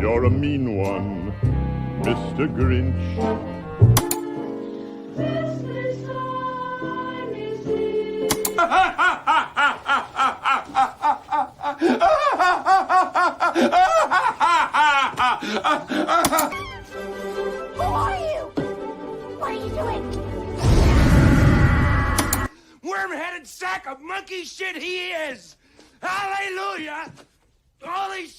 You're a mean one, Mr. Grinch. Christmas time is here. Who are you? What are you doing? Worm-headed sack of monkey shit he is! Hallelujah! Holy shit!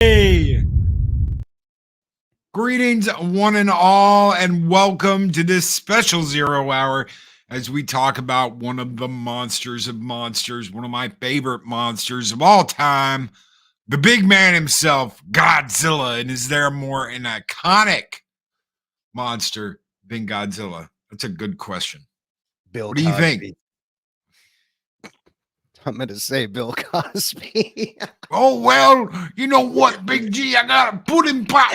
Hey, greetings, one and all, and welcome to this special Zero Hour as we talk about one of the monsters of monsters, one of my favorite monsters of all time, the big man himself, Godzilla. And is there more an iconic monster than Godzilla? That's a good question. Bill What do you think? Cosby. I'm going to say Bill Cosby. Oh, well, you know what, Big G? I got a pudding pop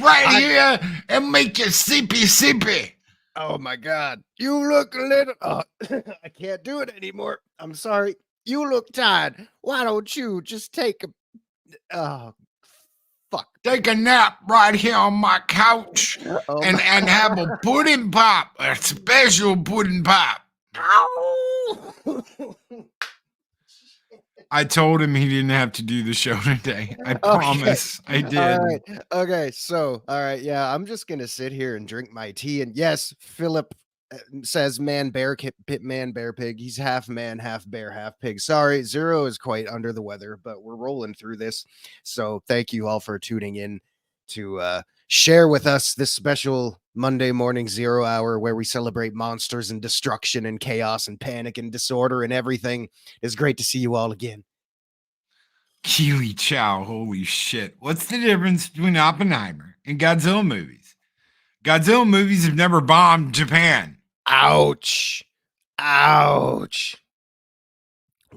right here and make it sippy. Oh, my God. You look a little... I can't do it anymore. I'm sorry. You look tired. Why don't you just take a... fuck. Take a nap right here on my couch and have a pudding pop, a special pudding pop. Ow! I told him he didn't have to do the show today. I promise. I did. All right. Okay. So, all right. Yeah. I'm just going to sit here and drink my tea. And yes, Philip says man, bear, pig. He's half man, half bear, half pig. Sorry. Zero is quite under the weather, but we're rolling through this. So thank you all for tuning in to share with us this special Monday morning 0 hour where we celebrate monsters and destruction and chaos and panic and disorder and everything. It's great to see you all again. Kiwi Chow, holy shit. What's the difference between Oppenheimer and Godzilla movies? Godzilla movies have never bombed Japan. Ouch. Ouch.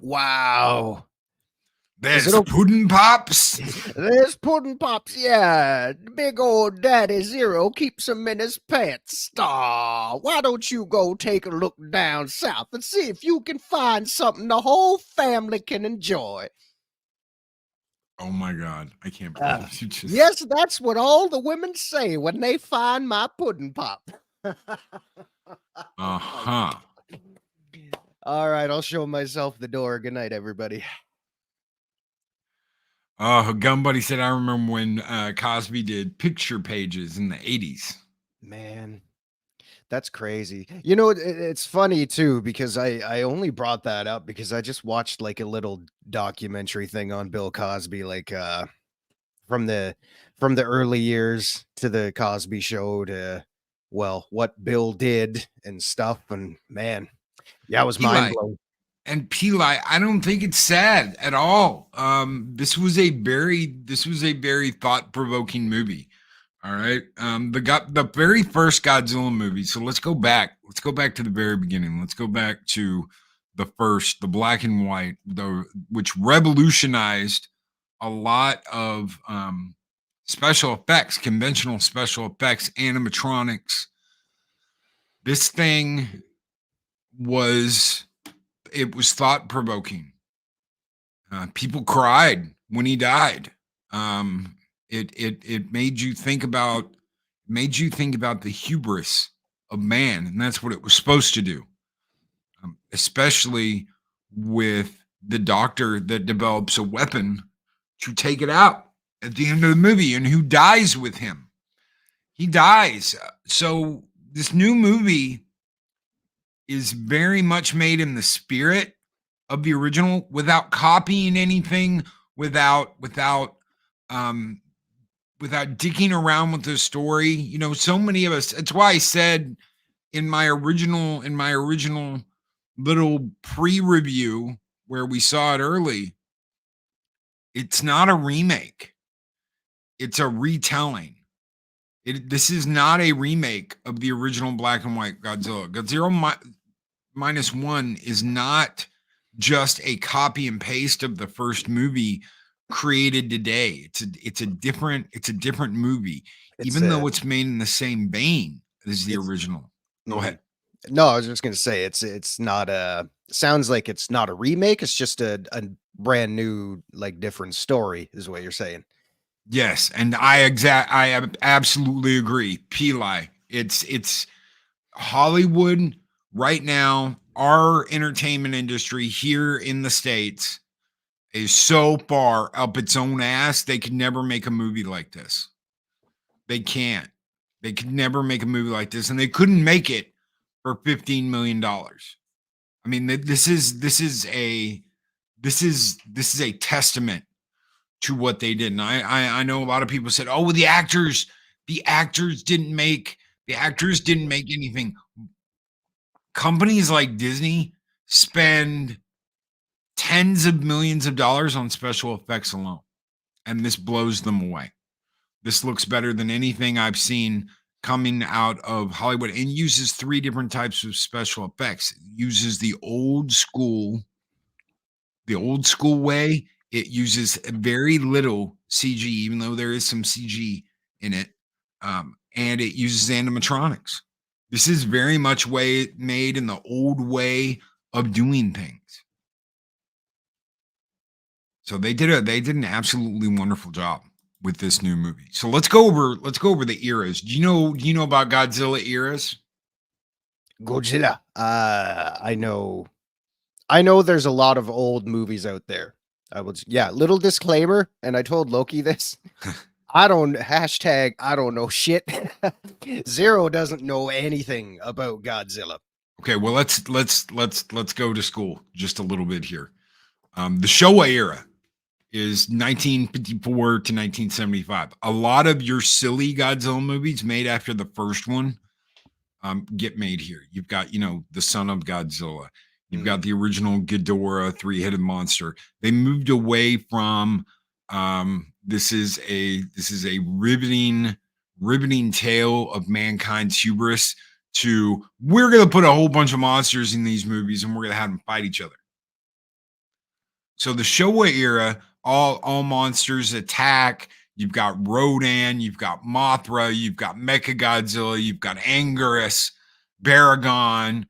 Wow. There's pudding pops. There's pudding pops, yeah. Big old Daddy Zero keeps him in his pants. Aw, why don't you go take a look down south and see if you can find something the whole family can enjoy? Oh my God, I can't believe you just... Yes, that's what all the women say when they find my pudding pop. Uh-huh. All right, I'll show myself the door. Good night, everybody. Gun Buddy said, I remember when Cosby did picture pages in the 80s. Man, that's crazy. You know, it's funny too because I only brought that up because I just watched like a little documentary thing on Bill Cosby, like from the early years to the Cosby Show to well, what Bill did and stuff. And man, yeah, it was mind Eli, blowing. and Peli, I don't think it's sad at all. This was a very thought-provoking movie. All right. The very first Godzilla movie. So let's go back. Let's go back to the very beginning. Let's go back to the black and white, which revolutionized a lot of special effects, conventional special effects, animatronics. This thing was thought provoking. People cried when he died. It made you think about the hubris of man, and that's what it was supposed to do. Especially with the doctor that develops a weapon to take it out at the end of the movie, and who dies with him. He dies. So this new movie is very much made in the spirit of the original, without copying anything, without dicking around with the story. You know, so many of us, that's why I said in my original little pre-review where we saw it early, it's not a remake. It's a retelling. This is not a remake of the original black and white Godzilla. Godzilla minus one is not just a copy and paste of the first movie created today. It's a different movie, even though it's made in the same vein as the original. Go ahead. No, I was just gonna say it's not a sounds like it's not a remake. It's just a brand new, like different story, is what you're saying. Yes, and I absolutely agree. Peli, it's Hollywood right now. Our entertainment industry here in the States is so far up its own ass. They could never make a movie like this. They can't. They could never make a movie like this, and they couldn't make it for $15 million. I mean, this is a testament to what they did. And I know a lot of people said, "Oh, well, the actors didn't make anything." Companies like Disney spend tens of millions of dollars on special effects alone, and this blows them away. This looks better than anything I've seen coming out of Hollywood, and uses three different types of special effects. It uses the old school way. It uses very little CG, even though there is some CG in it, and it uses animatronics. This is very much made in the old way of doing things. So they did an absolutely wonderful job with this new movie. So let's go over the eras. Do you know about Godzilla eras? Godzilla. I know there's a lot of old movies out there. Little disclaimer, and I told Loki this. I don't know shit. Zero doesn't know anything about Godzilla. Okay, well let's go to school just a little bit here. The Showa era is 1954 to 1975. A lot of your silly Godzilla movies made after the first one get made here. You've got, the Son of Godzilla. You've got the original Ghidorah, three-headed monster. They moved away from this is a riveting tale of mankind's hubris to, we're going to put a whole bunch of monsters in these movies and we're going to have them fight each other. So the Showa era, all monsters attack. You've got Rodan, you've got Mothra, you've got Mechagodzilla, you've got Anguirus, Baragon.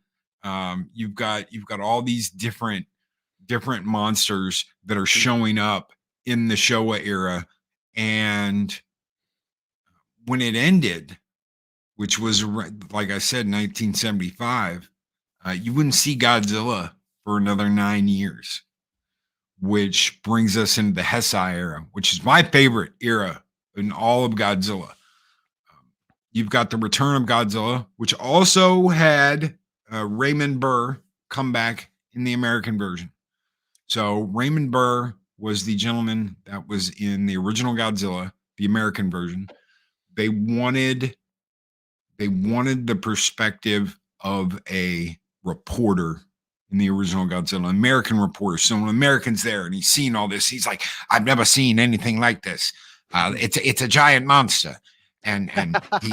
You've got all these different monsters that are showing up in the Showa era. And when it ended which was like I said, 1975. You wouldn't see Godzilla for another 9 years, which brings us into the Heisei era, which is my favorite era in all of Godzilla. You've got the Return of Godzilla, which also had Raymond Burr come back in the American version. So Raymond Burr was the gentleman that was in the original Godzilla, the American version. They wanted the perspective of a reporter in the original Godzilla, an American reporter. So when American's there and he's seen all this, he's like, I've never seen anything like this. It's a giant monster. And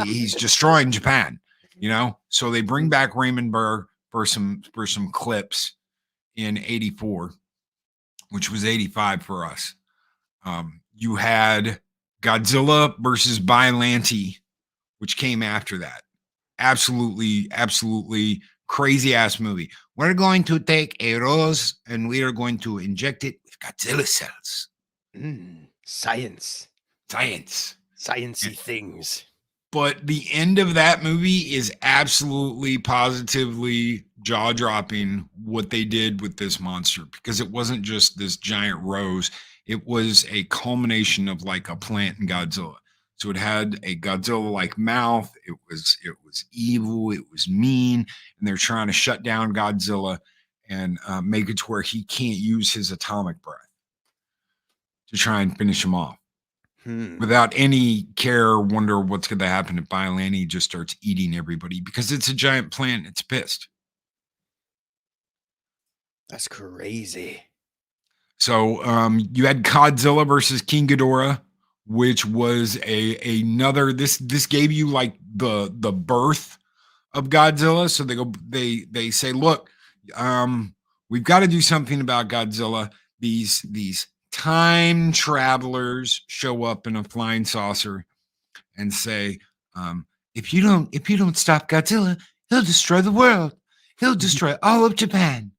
he's destroying Japan, you know. So they bring back Raymond Burr for some clips in '84, which was '85 for us. You had Godzilla versus Biollante, which came after that. Absolutely crazy ass movie. We're going to take a rose and we are going to inject it with Godzilla cells. Science. Sciencey things. But the end of that movie is absolutely positively jaw-dropping what they did with this monster, because it wasn't just this giant rose. It was a culmination of like a plant in Godzilla. So it had a Godzilla-like mouth. It was evil. It was mean. And they're trying to shut down Godzilla and make it to where he can't use his atomic breath to try and finish him off. Without any care or wonder what's going to happen if Biollante just starts eating everybody, because it's a giant plant. It's pissed. That's crazy. So you had Godzilla versus King Ghidorah, which was another. This gave you like the birth of Godzilla. So they say, look, we've got to do something about Godzilla. These time travelers show up in a flying saucer and say, if you don't stop Godzilla, he'll destroy the world. He'll destroy all of Japan.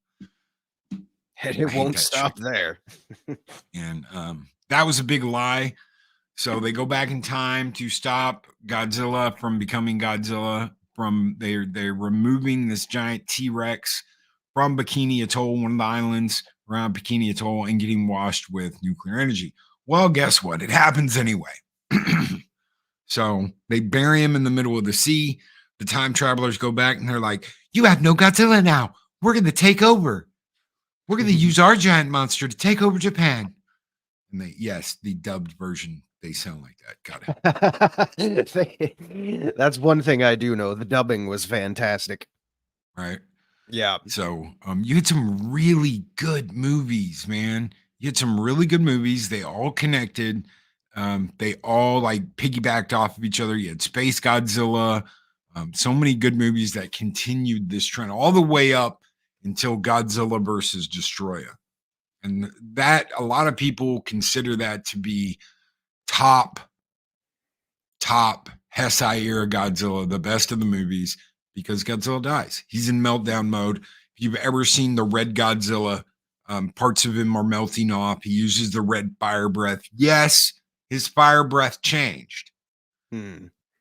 And it won't stop there. And that was a big lie. So they go back in time to stop Godzilla from becoming Godzilla. They're removing this giant T-Rex from Bikini Atoll, one of the islands around Bikini Atoll, and getting washed with nuclear energy. Well, guess what? It happens anyway. So they bury him in the middle of the sea. The time travelers go back and they're like, you have no Godzilla now. We're going to take over. We're going to use our giant monster to take over Japan. And the dubbed version, they sound like that. Got it. That's one thing I do know. The dubbing was fantastic. Right. Yeah. So you had some really good movies, man. You had some really good movies. They all connected. They all like piggybacked off of each other. You had Space Godzilla. So many good movies that continued this trend all the way up until Godzilla versus Destroyer. And that, a lot of people consider that to be top Heisei era Godzilla, the best of the movies, because Godzilla dies. He's in meltdown mode. If you've ever seen the red Godzilla, parts of him are melting off. He uses the red fire breath. Yes, his fire breath changed.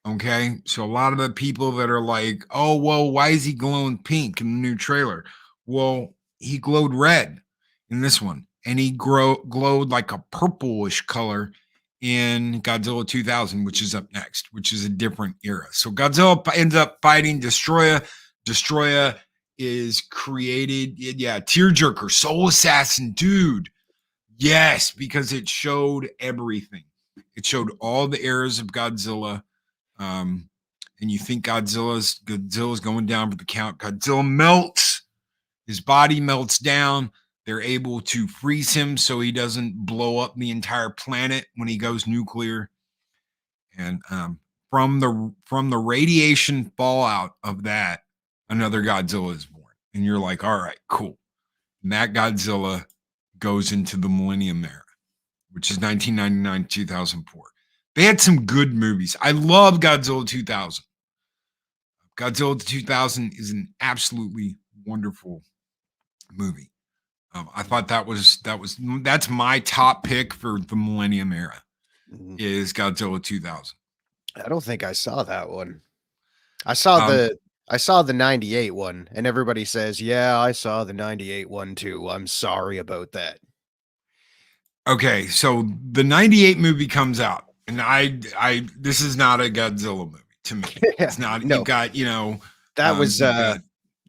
Okay, so a lot of the people that are like, oh, well, why is he glowing pink in the new trailer? Well, he glowed red in this one, and he glowed like a purplish color in Godzilla 2000, which is up next, which is a different era. So Godzilla ends up fighting Destroyer. Destroyer is created, tearjerker, soul assassin, dude. Yes, because it showed everything. It showed all the eras of Godzilla. And you think Godzilla's going down for the count. Godzilla melts. His body melts down. They're able to freeze him so he doesn't blow up the entire planet when he goes nuclear. And from the radiation fallout of that, another Godzilla is born. And you're like, all right, cool. And that Godzilla goes into the Millennium Era, which is 1999, 2004. They had some good movies. I love Godzilla 2000. Godzilla 2000 is an absolutely wonderful movie. I thought that's my top pick for the Millennium Era is Godzilla 2000. I don't think I saw that one. I saw Um, the 98 one, and everybody says, "Yeah, I saw the 98 one too. I'm sorry about that." Okay, so the 98 movie comes out, and this is not a Godzilla movie to me. Yeah, It's not. You've no, got, that was you've got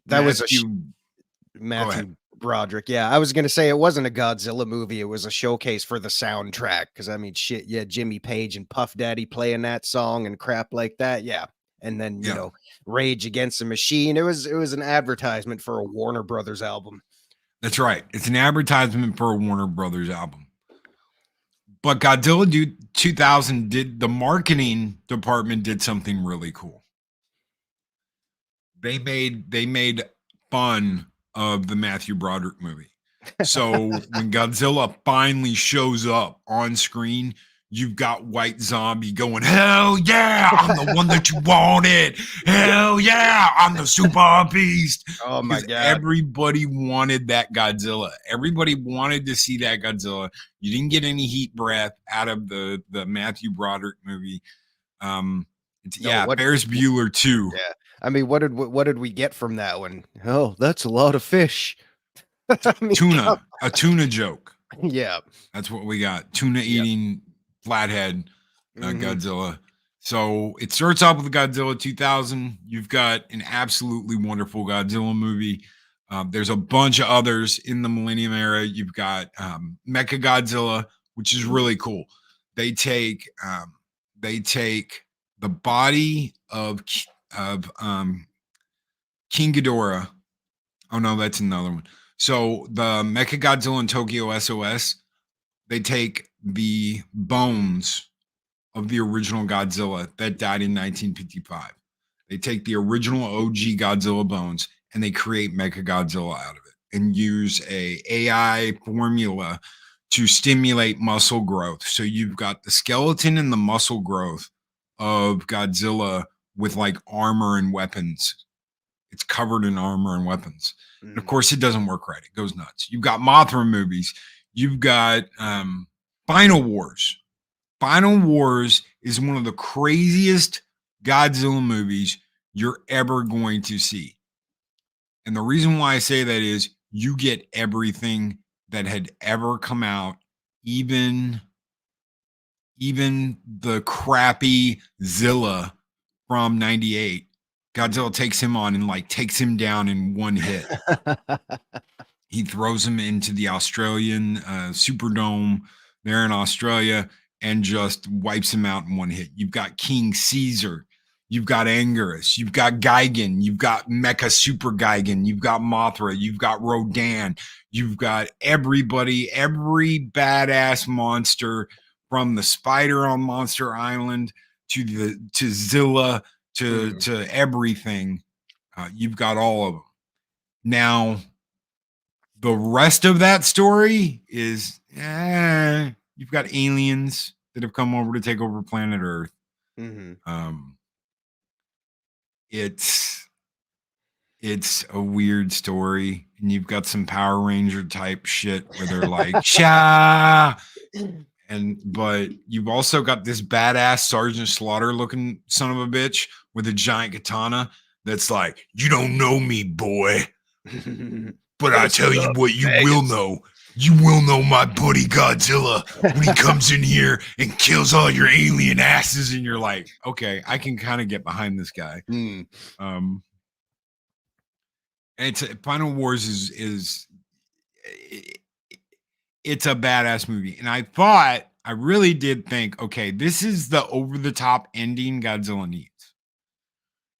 that was a Matthew. Go ahead. Matthew Broderick. Yeah, I was gonna say it wasn't a Godzilla movie. It was a showcase for the soundtrack. Because I mean, shit, yeah, Jimmy Page and Puff Daddy playing that song and crap like that. Yeah, and then Yeah, Rage Against the Machine. It was an advertisement for a Warner Brothers album. that's right. It's an advertisement for a Warner Brothers album. But Godzilla 2000 the marketing department did something really cool. They made fun of the Matthew Broderick movie. So when Godzilla finally shows up on screen, you've got White Zombie going, "Hell yeah, I'm the one that you wanted. Hell yeah, I'm the super beast." Oh my Because god! everybody wanted that Godzilla. Everybody wanted to see that Godzilla. You didn't get any heat breath out of the Matthew Broderick movie. Ferris Bueller too. Yeah, I mean, what did we get from that one? Oh, that's a lot of fish. I mean, A tuna joke. Yeah, That's what we got. Tuna eating flathead Godzilla. So it starts off with Godzilla 2000. You've got an absolutely wonderful Godzilla movie. There's a bunch of others in the Millennium era. You've got Mecha Godzilla, which is really cool. They take the body of King Ghidorah. Oh no, that's another one. So the Mecha Godzilla and Tokyo SOS, they take the bones of the original Godzilla that died in 1955. They take the original OG Godzilla bones and they create Mecha Godzilla out of it and use a AI formula to stimulate muscle growth. So you've got the skeleton and the muscle growth of Godzilla with like armor and weapons. It's covered in armor and weapons. And of course, it doesn't work right. It goes nuts. You've got Mothra movies. You've got Final Wars. Final Wars is one of the craziest Godzilla movies you're ever going to see. And the reason why I say that is you get everything that had ever come out, even the crappy Zilla from 98. Godzilla takes him on and like takes him down in one hit. He throws him into the Australian Superdome there in Australia and just wipes him out in one hit. You've got King Caesar. You've got Anguirus. You've got Gigan. You've got Mecha Super Gigan. You've got Mothra. You've got Rodan. You've got everybody, every badass monster from the spider on Monster Island to Zilla to everything. You've got all of them. Now, the rest of that story is you've got aliens that have come over to take over planet Earth. It's a weird story, and you've got some Power Ranger type shit where they're like "Sha," but you've also got this badass Sergeant Slaughter looking son of a bitch with a giant katana that's like, "You don't know me, boy, but I tell you what, you will know. You will know my buddy Godzilla when he comes in here and kills all your alien asses." And you're like, okay, I can kind of get behind this guy. And it's Final Wars is it's a badass movie. And I really did think, okay, this is the over the top ending Godzilla needs.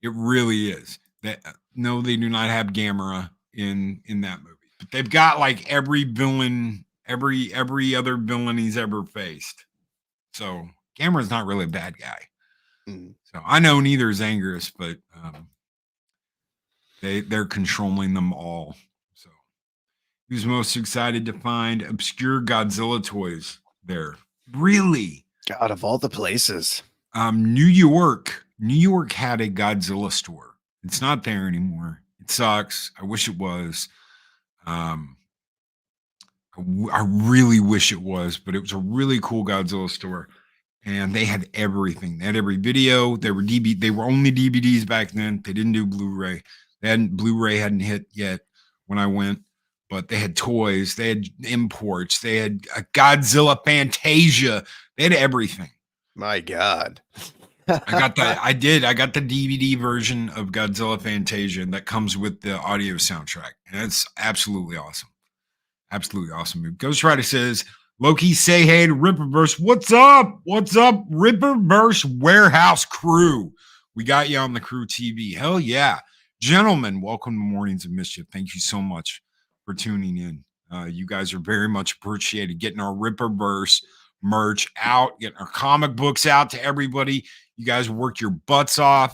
It really is. That no, they do not have Gamera in that movie. But they've got like every villain, every other villain he's ever faced. So Gamera's not really a bad guy. So I know neither is Anguirus, but they're controlling them all. So who's most excited to find obscure Godzilla toys there? Really? God, of all the places. New York had a Godzilla store. It's not there anymore. It sucks. I wish it was. I really wish it was, but it was a really cool Godzilla store. and they had everything. They had every video. They were only DVDs back then. They didn't do Blu-ray. Blu-ray hadn't hit yet when I went, but they had toys. They had imports. They had a Godzilla Fantasia. They had everything. My God. I got the DVD version of Godzilla Fantasia that comes with the audio soundtrack, and it's absolutely awesome. Absolutely awesome. Ghost Rider says, Loki, say hey to Ripperverse. What's up? What's up, Ripperverse Warehouse crew? We got you on the crew TV. Hell yeah. Gentlemen, welcome to Mornings of Mischief. Thank you so much for tuning in. You guys are very much appreciated. Getting our Ripperverse merch out, getting our comic books out to everybody. You guys worked your butts off.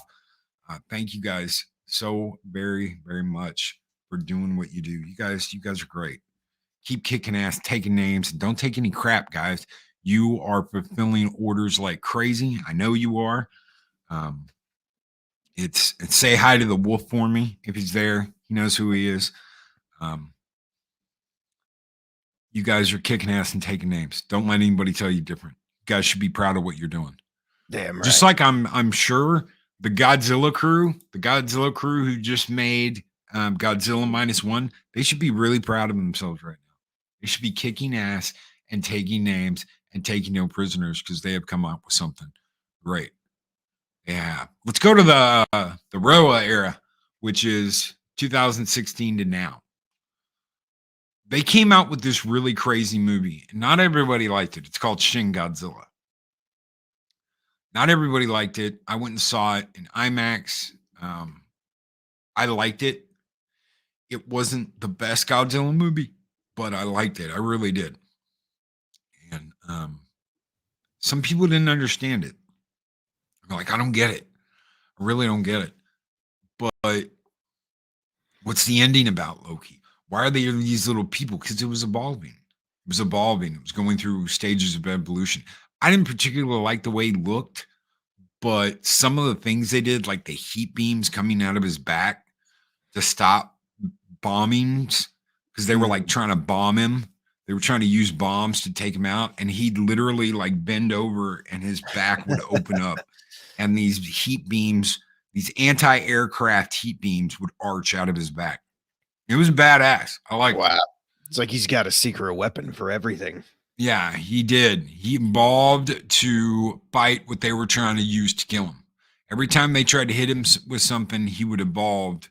Thank you guys so very, very much for doing what you do. You guys are great. Keep kicking ass, taking names, and don't take any crap, guys. You are fulfilling orders like crazy. I know you are. It's say hi to the wolf for me if he's there. He knows who he is. You guys are kicking ass and taking names. Don't let anybody tell you different. You guys should be proud of what you're doing. Damn right. Just like I'm sure the Godzilla crew who just made Godzilla -1, they should be really proud of themselves right now. They should be kicking ass and taking names and taking no prisoners because they have come up with something great. Yeah. Let's go to the Roa era, which is 2016 to now. They came out with this really crazy movie. Not everybody liked it. It's called Shin Godzilla. Not everybody liked it. I went and saw it in IMAX. I liked it. It wasn't the best Godzilla movie, but I liked it. I really did. And some people didn't understand it. They're like, I don't get it. I really don't get it. But what's the ending about, Loki? Why are they these little people? Because it was evolving. It was evolving. It was going through stages of evolution. I didn't particularly like the way he looked, but some of the things they did, like the heat beams coming out of his back to stop bombings, because they were like trying to bomb him. They were trying to use bombs to take him out, and he'd literally like bend over and his back would open up, and these heat beams, these anti-aircraft heat beams would arch out of his back. It was badass. I like wow. It's like he's got a secret weapon for everything. Yeah, he did. He evolved to fight what they were trying to use to kill him. Every time they tried to hit him with something, he would evolve.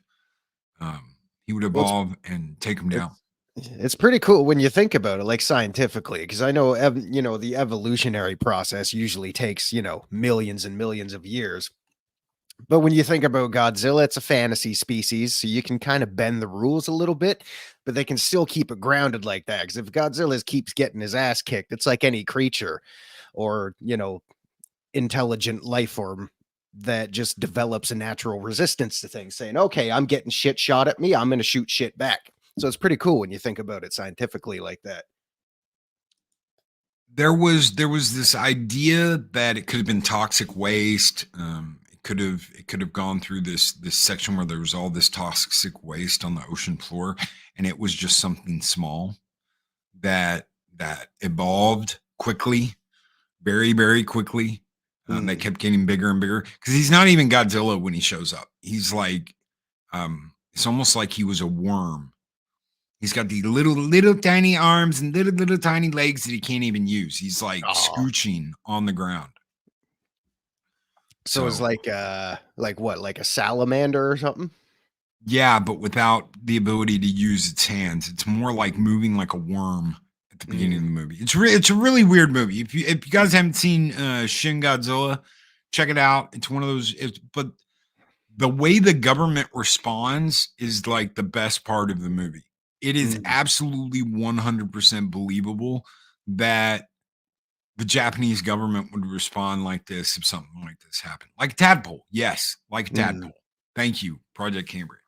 And take him down. It's pretty cool when you think about it, like scientifically, because I know, the evolutionary process usually takes, millions and millions of years. But when you think about Godzilla, it's a fantasy species, so you can kind of bend the rules a little bit, but they can still keep it grounded like that. Because if Godzilla keeps getting his ass kicked, it's like any creature or, intelligent life form that just develops a natural resistance to things, saying, okay, I'm getting shit shot at me, I'm going to shoot shit back. So it's pretty cool when you think about it scientifically like that. There was this idea that it could have been toxic waste. It could have gone through this section where there was all this toxic waste on the ocean floor, and it was just something small that evolved quickly, very, very quickly. They kept getting bigger and bigger because he's not even Godzilla when he shows up. He's like, it's almost like he was a worm. He's got these little tiny arms and little tiny legs that he can't even use. He's like scooching on the ground. So it's like what, like a salamander or something? Yeah, but without the ability to use its hands. It's more like moving like a worm at the beginning of the movie. It's a really weird movie. If you guys haven't seen Shin Godzilla, check it out. It's one of those. But the way the government responds is like the best part of the movie. It is absolutely 100% believable that the Japanese government would respond like this if something like this happened. Like a tadpole. Yes, like a tadpole. Thank you, Project Cambria.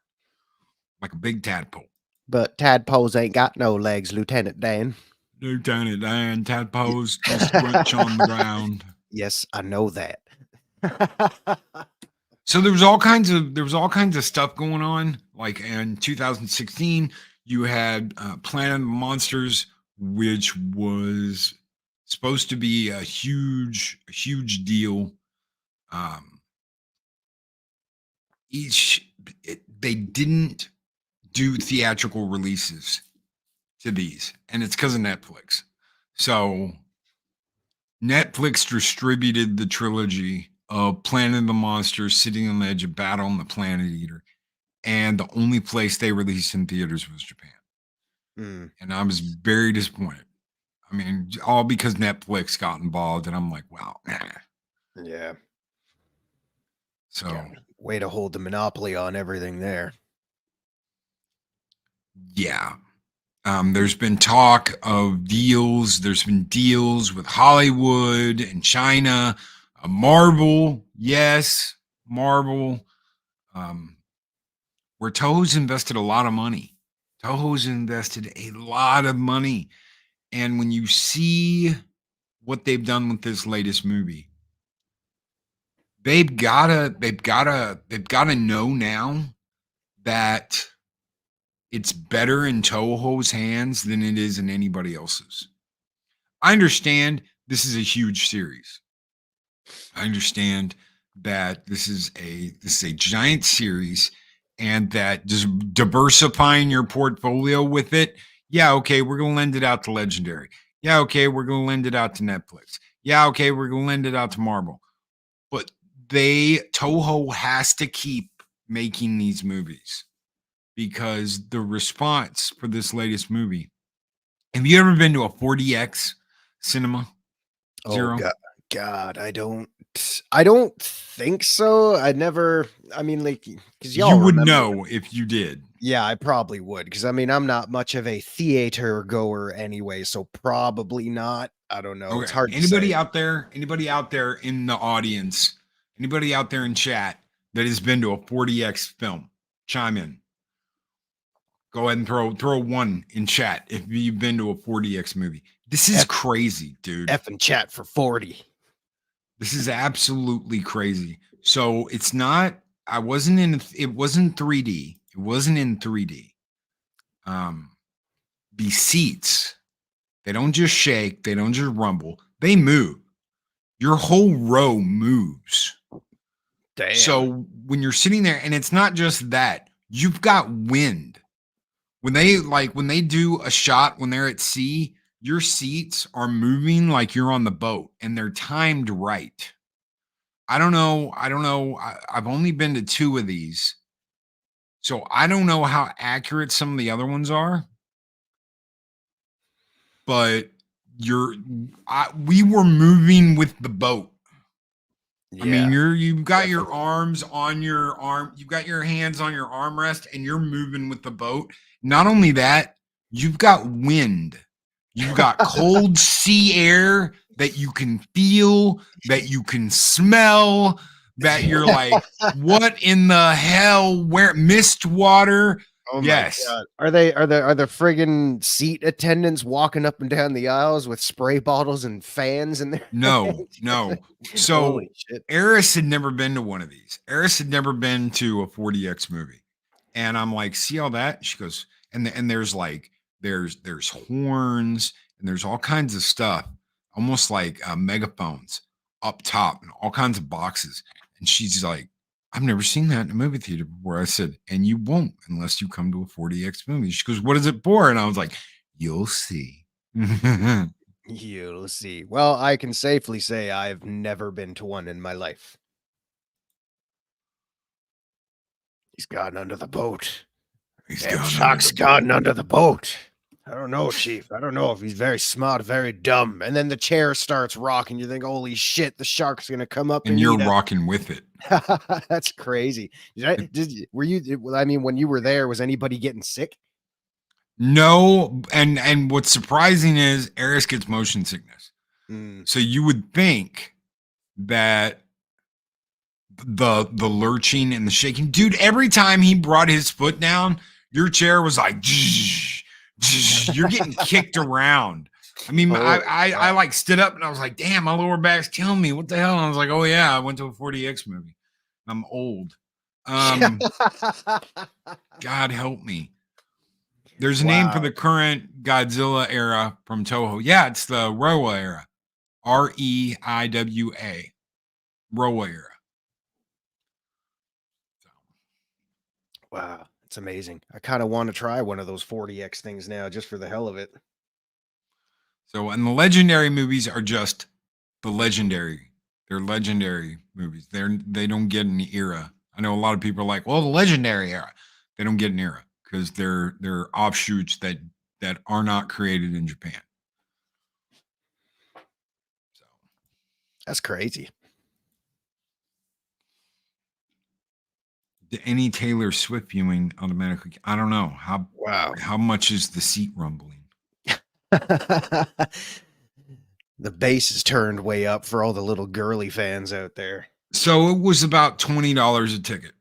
Like a big tadpole. But tadpoles ain't got no legs, Lieutenant Dan. Lieutenant Dan, tadpoles just scrunch on the ground. Yes, I know that. So there was all kinds of stuff going on. Like in 2016, you had Planet of the Monsters, which was Supposed to be a huge deal. They didn't do theatrical releases to these, and it's because of Netflix. So Netflix distributed the trilogy of Planet of the Monsters, Sitting on the Edge of Battle, and the Planet Eater, and the only place they released in theaters was Japan. And I was very disappointed. I mean, all because Netflix got involved, and I'm like, wow, nah. Yeah. So Yeah. Way to hold the monopoly on everything there. yeah. There's been talk of deals. There's been deals with Hollywood and China, Marvel. Yes, Marvel. Where Toho's invested a lot of money. Toho's invested a lot of money. And when you see what they've done with this latest movie, they've gotta know now that it's better in Toho's hands than it is in anybody else's. I understand this is a huge series. I understand that this is a giant series, and that just diversifying your portfolio with it. Yeah, okay, we're gonna lend it out to Legendary. Yeah, okay, we're gonna lend it out to Netflix. Yeah, okay, we're gonna lend it out to Marvel. But Toho has to keep making these movies, because the response for this latest movie. Have you ever been to a 4DX cinema? Zero? Oh God, I don't think so. I mean, like, because You would know if you did. Yeah, I probably would, because I mean, I'm not much of a theater goer anyway, so probably not. I don't know. Okay. It's hard Anybody to say. out there in the audience, anybody out there in chat that has been to a 4DX film, chime in. Go ahead and throw one in chat if you've been to a 4DX movie. This is crazy, dude. F and chat for 40. This is absolutely crazy. So it wasn't 3D. It wasn't in 3D. The seats, they don't just shake, they don't just rumble, they move. Your whole row moves. Damn. So when you're sitting there, and it's not just that, you've got wind. When they do a shot when they're at sea, your seats are moving like you're on the boat, and they're timed right. I don't know. I've only been to 2 of these, so I don't know how accurate some of the other ones are. But we were moving with the boat. Yeah. I mean, you've got your arms on your arm, you've got your hands on your armrest, and you're moving with the boat. Not only that, you've got wind. You've got cold sea air that you can feel, that you can smell, that you're like, what in the hell? Where mist water? Oh yes. My God. Are the friggin' seat attendants walking up and down the aisles with spray bottles and fans in there? No. So Holy shit. Eris had never been to one of these. Eris had never been to a 4DX movie. And I'm like, see all that? She goes, and there's like, there's horns, and there's all kinds of stuff, almost like megaphones up top, and all kinds of boxes. And she's like, I've never seen that in a movie theater before. I said, and you won't unless you come to a 4DX movie. She goes, what is it for? And I was like, you'll see. You'll see. Well, I can safely say I've never been to one in my life. He's gotten under the boat. Shark's gotten under the boat. I don't know, Chief. I don't know if he's very smart, very dumb. And then the chair starts rocking. You think, holy shit, the shark's going to come up and you're rocking with it. That's crazy. Were you, I mean, when you were there, was anybody getting sick? No. And what's surprising is Eris gets motion sickness. So you would think that the lurching and the shaking, dude, every time he brought his foot down, your chair was like, you're getting kicked around. I mean, I like stood up and I was like, damn, my lower back's killing me. What the hell? And I was like, oh yeah, I went to a 4DX movie. I'm old. God help me. There's a name for the current Godzilla era from Toho. Yeah, it's the Reiwa era. REIWA. Rowa era. Wow, it's amazing. I kind of want to try one of those 40x things now, just for the hell of it. So, and the legendary movies are just the legendary. They're legendary movies. They don't get an era. I know a lot of people are like, well, the legendary era. They don't get an era because they're offshoots that are not created in Japan. So That's crazy. any Taylor Swift viewing automatically. I don't know Wow. how much is the seat rumbling. The bass is turned way up for all the little girly fans out there. So it was about $20 a ticket.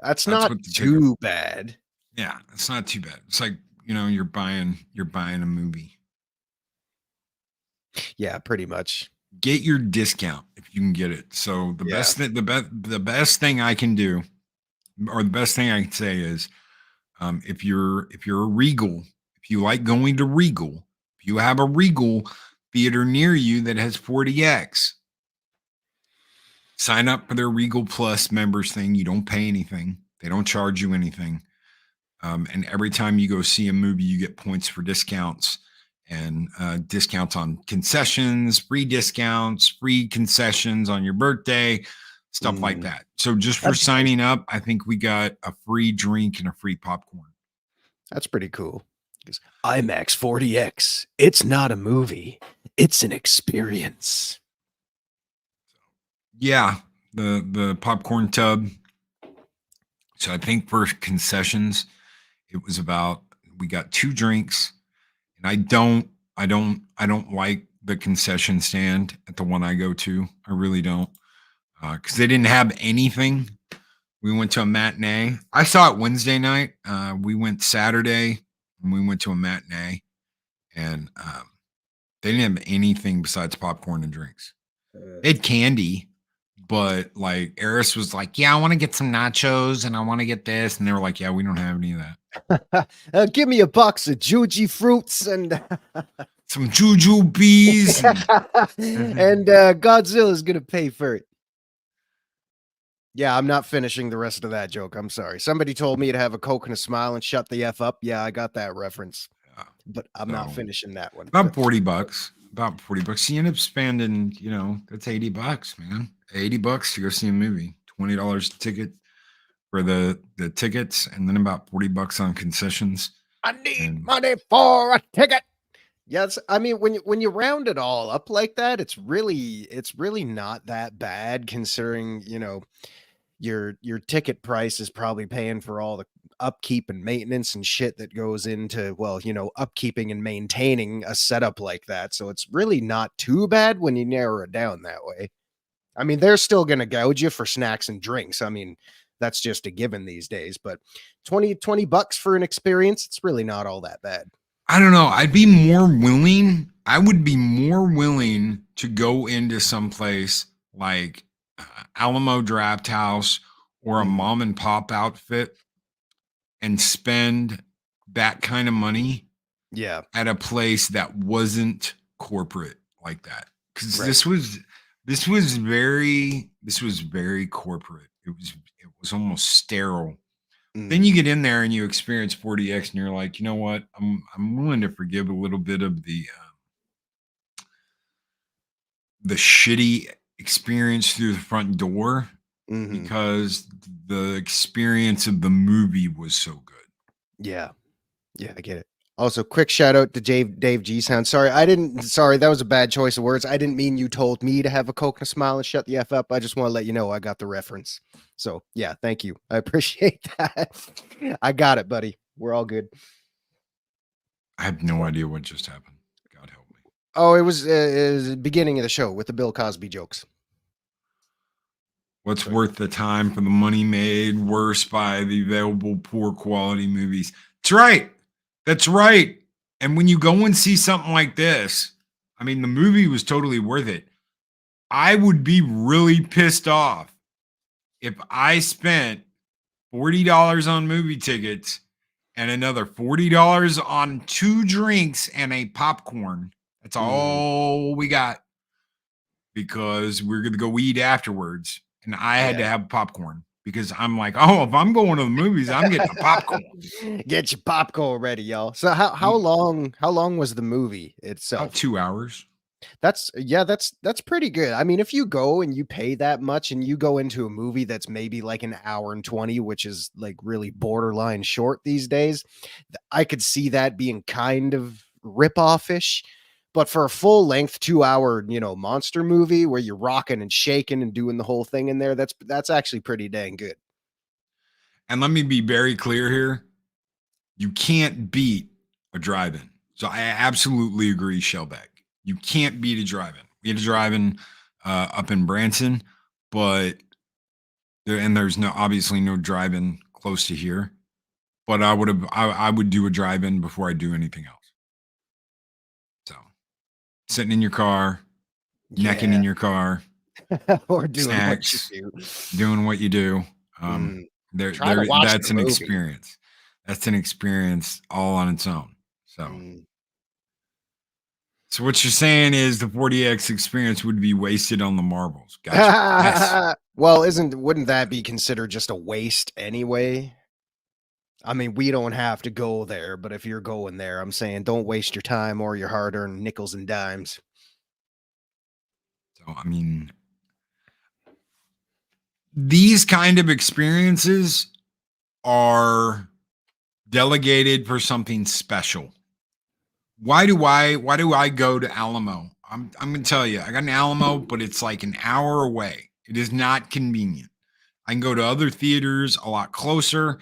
That's not what the too bad. Yeah, it's not too bad. It's like, you're buying a movie. Yeah, pretty much. Get your discount if you can get it. So the best thing I can do, or the best thing I can say is, if you're a Regal, if you like going to Regal, if you have a Regal theater near you that has 40X, sign up for their Regal Plus members thing. You don't pay anything. They don't charge you anything. And every time you go see a movie, you get points for discounts and discounts on concessions, free discounts, free concessions on your birthday, stuff like that. So just for signing up, I think we got a free drink and a free popcorn. That's pretty cool. IMAX 40X. It's not a movie. It's an experience. Yeah, the popcorn tub. So I think for concessions, it was about, we got 2 drinks, and I don't like the concession stand at the one I go to. I really don't, because they didn't have anything. We went to a matinee. I saw it Wednesday night. We went Saturday, and we went to a matinee, and they didn't have anything besides popcorn and drinks. They had candy, but like Eris was like, yeah, I want to get some nachos and I want to get this. And they were like, yeah, we don't have any of that. Give me a box of Juji fruits and some juju bees. and Godzilla's going to pay for it. Yeah, I'm not finishing the rest of that joke. I'm sorry. Somebody told me to have a Coke and a smile and shut the F up. Yeah, I got that reference. But I'm not finishing that one. About $40. About $40. You end up spending, that's $80, man. $80 to go see a movie. $20 a ticket for the tickets, and then about $40 on concessions. I need money for a ticket. Yes, I mean when you round it all up like that, it's really not that bad considering, your ticket price is probably paying for all the upkeep and maintenance and shit that goes into, upkeeping and maintaining a setup like that. So it's really not too bad when you narrow it down that way. I mean, they're still going to gouge you for snacks and drinks. I mean, that's just a given these days, but $20 for an experience, it's really not all that bad. I don't know. I would be more willing to go into some place like Alamo Draft House or a mom and pop outfit and spend that kind of money at a place that wasn't corporate like that. Because this was very corporate. It was almost sterile. Then you get in there and you experience 40X and you're like, you know what? I'm willing to forgive a little bit of the shitty experience through the front door because the experience of the movie was so good. Yeah, I get it. Also, quick shout out to Dave G Sound. Sorry, that was a bad choice of words. I didn't mean you told me to have a Coke and a smile and shut the F up. I just want to let you know I got the reference. So yeah, thank you. I appreciate that. I got it, buddy. We're all good. I have no idea what just happened. God help me. Oh, it was the beginning of the show with the Bill Cosby jokes. What's worth the time for the money made worse by the available poor quality movies? That's right. That's right. And when you go and see something like this, I mean, the movie was totally worth it. I would be really pissed off if I spent $40 on movie tickets and another $40 on 2 drinks and a popcorn. That's all we got because we're going to go eat afterwards. And I had to have popcorn because I'm like, oh, if I'm going to the movies, I'm getting the popcorn. Get your popcorn ready, y'all. So how long was the movie itself? About 2 hours. That's pretty good. I mean, if you go and you pay that much and you go into a movie that's maybe like an hour and 20, which is like really borderline short these days, I could see that being kind of rip-off-ish. But for a full length 2 hour, monster movie where you're rocking and shaking and doing the whole thing in there, that's actually pretty dang good. And let me be very clear here. You can't beat a drive-in. So I absolutely agree, Shellback. You can't beat a drive-in. We had a drive-in up in Branson, but there's obviously no drive-in close to here. But I would do a drive-in before I do anything else. So sitting in your car, necking in your car, or doing snacks, what you do. doing what you do. That's an movie. experience. That's an experience all on its own. So what you're saying is the 40X experience would be wasted on the marbles. Gotcha. Yes. Well, wouldn't that be considered just a waste anyway? I mean, we don't have to go there, but if you're going there, I'm saying don't waste your time or your hard-earned nickels and dimes. So, I mean, these kind of experiences are delegated for something special. Why do I go to Alamo? I'm gonna tell you, I got an Alamo, but it's like an hour away. It is not convenient. I can go to other theaters a lot closer,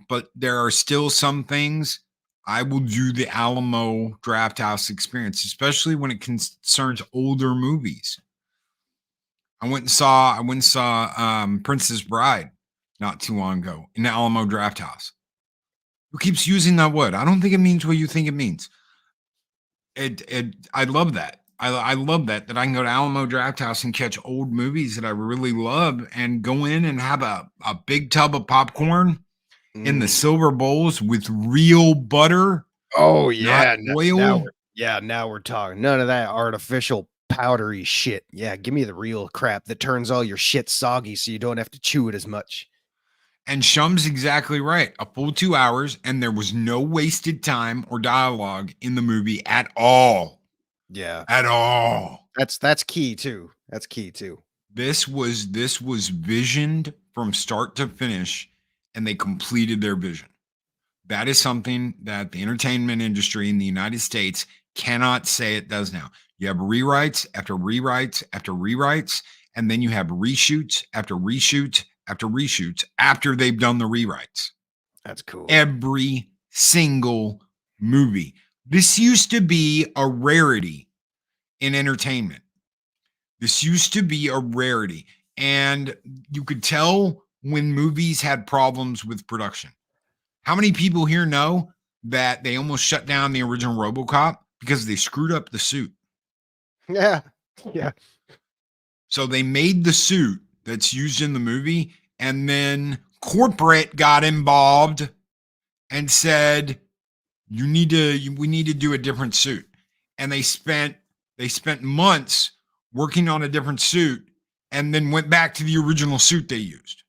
but there are still some things I will do the Alamo Draft House experience, especially when it concerns older movies. I went and saw Princess Bride not too long ago in the Alamo Draft House. Who keeps using that word? I don't think it means what you think it means. I love that. I love that I can go to Alamo Draft House and catch old movies that I really love and go in and have a big tub of popcorn in the silver bowls with real butter. Oh yeah, not oil. Now we're talking. None of that artificial powdery shit. Yeah, give me the real crap that turns all your shit soggy so you don't have to chew it as much. And Shum's exactly right. A full 2 hours, and there was no wasted time or dialogue in the movie at all. Yeah. At all. That's key too. That's key too. This was visioned from start to finish, and they completed their vision. That is something that the entertainment industry in the United States cannot say it does now. You have rewrites after rewrites after rewrites, and then you have reshoots after reshoots after reshoots after they've done the rewrites. That's cool. Every single movie. This used to be a rarity in entertainment. This used to be a rarity. And you could tell when movies had problems with production. How many people here know that they almost shut down the original RoboCop because they screwed up the suit? Yeah. Yeah. So they made the suit that's used in the movie, and then corporate got involved and said, we need to do a different suit. And they spent months working on a different suit and then went back to the original suit they used.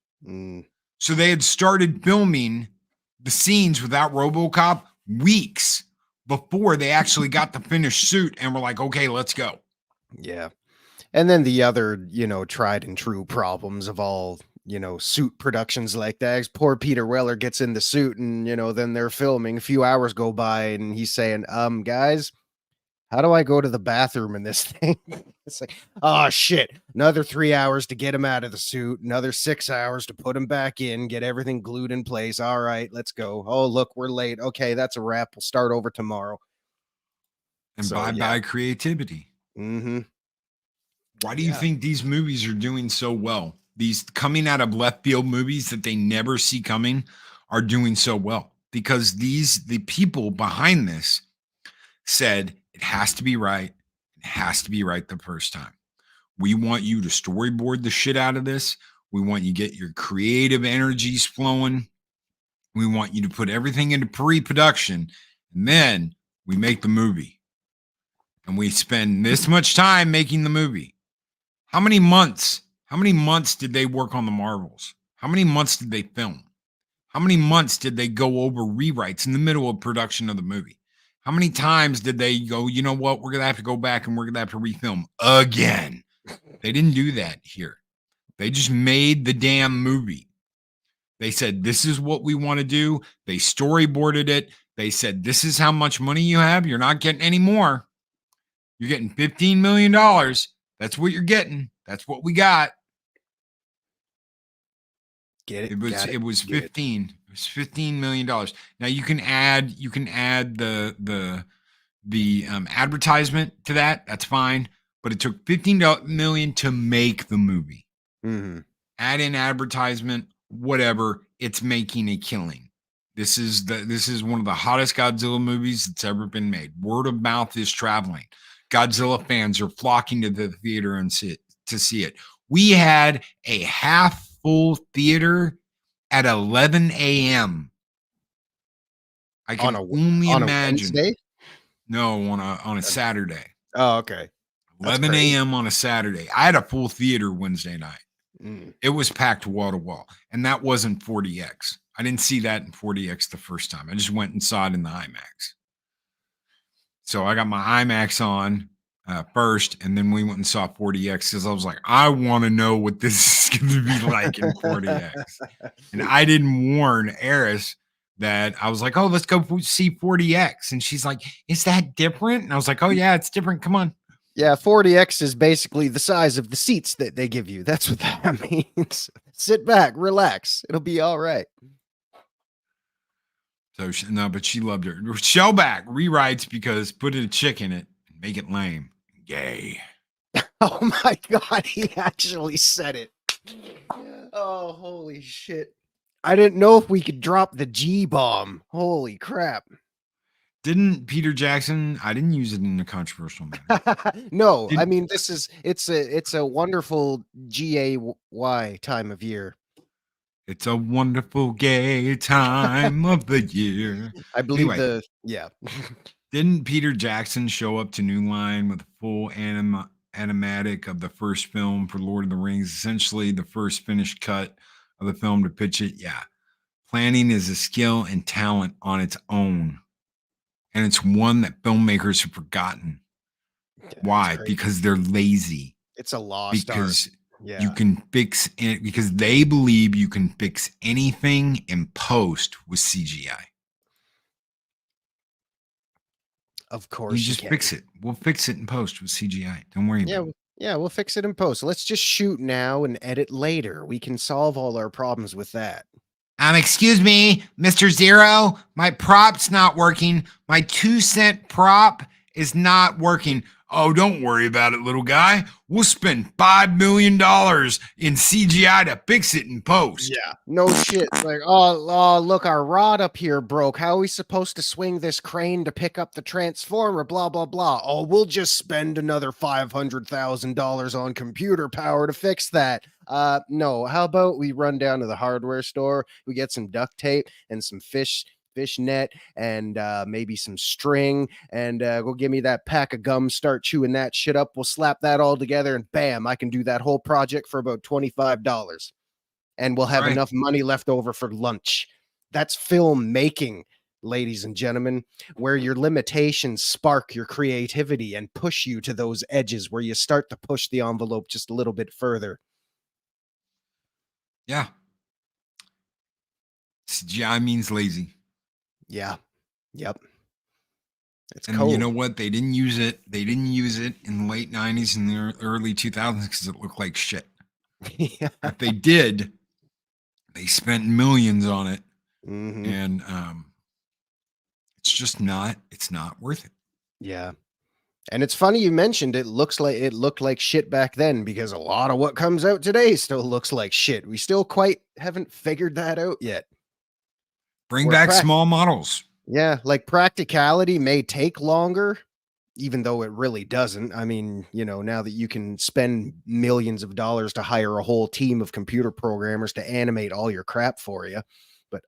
So they had started filming the scenes without RoboCop weeks before they actually got the finished suit and were like, okay, let's go. Yeah. And then the other, tried and true problems of all, suit productions like that. Poor Peter Weller gets in the suit and, then they're filming. A few hours go by and he's saying, guys, how do I go to the bathroom in this thing? It's like, oh, shit. Another 3 hours to get him out of the suit. Another 6 hours to put him back in, get everything glued in place. All right, let's go. Oh, look, we're late. Okay, that's a wrap. We'll start over tomorrow. And bye-bye creativity. Mm-hmm. Why do you think these movies are doing so well? These coming out of left field movies that they never see coming are doing so well because the people behind this said it has to be right. It has to be right the first time. We want you to storyboard the shit out of this. We want you to get your creative energies flowing. We want you to put everything into pre-production, and then we make the movie. and we spend this much time making the movie. How many months? How many months did they work on the Marvels? How many months did they film? How many months did they go over rewrites in the middle of production of the movie? How many times did they go, you know what, we're going to have to go back and we're going to have to refilm again? They didn't do that here. They just made the damn movie. They said, this is what we want to do. They storyboarded it. They said, this is how much money you have. You're not getting any more. You're getting $15 million. That's what you're getting. That's what we got. Get it? It was 15. It was $15 million. Now you can add the advertisement to that. That's fine. But it took $15 million to make the movie. Mm-hmm. Add in advertisement, whatever. It's making a killing. This is one of the hottest Godzilla movies that's ever been made. Word of mouth is traveling. Godzilla fans are flocking to the theater and to see it. We had a half full theater at 11 a.m. I can only imagine. Wednesday? No, on a Saturday. Oh, okay. 11 a.m. on a Saturday. I had a full theater Wednesday night. Mm. It was packed wall to wall, and that wasn't 40X. I didn't see that in 40X the first time. I just went and saw it in the IMAX. So I got my IMAX on first, and then we went and saw 40X because I was like, I want to know what this is going to be like in 40X. And I didn't warn Eris that I was like, oh, let's go see 40X. And she's like, is that different? And I was like, oh, yeah, it's different. Come on. Yeah, 40X is basically the size of the seats that they give you. That's what that means. Sit back, relax. It'll be all right. So, but she loved her. Shellback rewrites because put a chick in it and make it lame. Gay. Oh my God, he actually said it. Oh, holy shit. I didn't know if we could drop the G-bomb. Holy crap. Didn't Peter Jackson? I didn't use it in a controversial manner. No, I mean, it's a wonderful GAY time of year. It's a wonderful gay time of the year. I believe Anyway, yeah. didn't Peter Jackson show up to New Line with a full animatic of the first film for Lord of the Rings, essentially the first finished cut of the film to pitch it? Yeah. Planning is a skill and talent on its own. And it's one that filmmakers have forgotten. Why? Because they're lazy. It's a lost art. Yeah. You can fix it because they believe you can fix anything in post with CGI. Of course. You just fix it. We'll fix it in post with CGI. Don't worry about it. Yeah, we'll fix it in post. Let's just shoot now and edit later. We can solve all our problems with that. Excuse me, Mr. Zero, my prop's not working. My 2-cent prop is not working. Oh, don't worry about it, little guy. We'll spend $5 million in CGI to fix it in post. Yeah. No shit. Like, oh, look, our rod up here broke. How are we supposed to swing this crane to pick up the transformer? Blah, blah, blah. Oh, we'll just spend another $500,000 on computer power to fix that. No, how about we run down to the hardware store, we get some duct tape and some fish net and maybe some string and go give me that pack of gum, start chewing that shit up. We'll slap that all together and bam, I can do that whole project for about $25 and we'll have enough money left over for lunch. That's filmmaking, ladies and gentlemen, where your limitations spark your creativity and push you to those edges where you start to push the envelope just a little bit further. Yeah. CGI means lazy. Yeah. Yep. It's and cold. You know what? They didn't use it. They didn't use it in the late 90s and the early 2000s because it looked like shit. Yeah. If they did, they spent millions on it. Mm-hmm. And it's not worth it. Yeah. And it's funny you mentioned it looked like shit back then because a lot of what comes out today still looks like shit. We still quite haven't figured that out yet. Bring back small models. Yeah, like practicality may take longer, even though it really doesn't. I mean, you know, now that you can spend millions of dollars to hire a whole team of computer programmers to animate all your crap for you,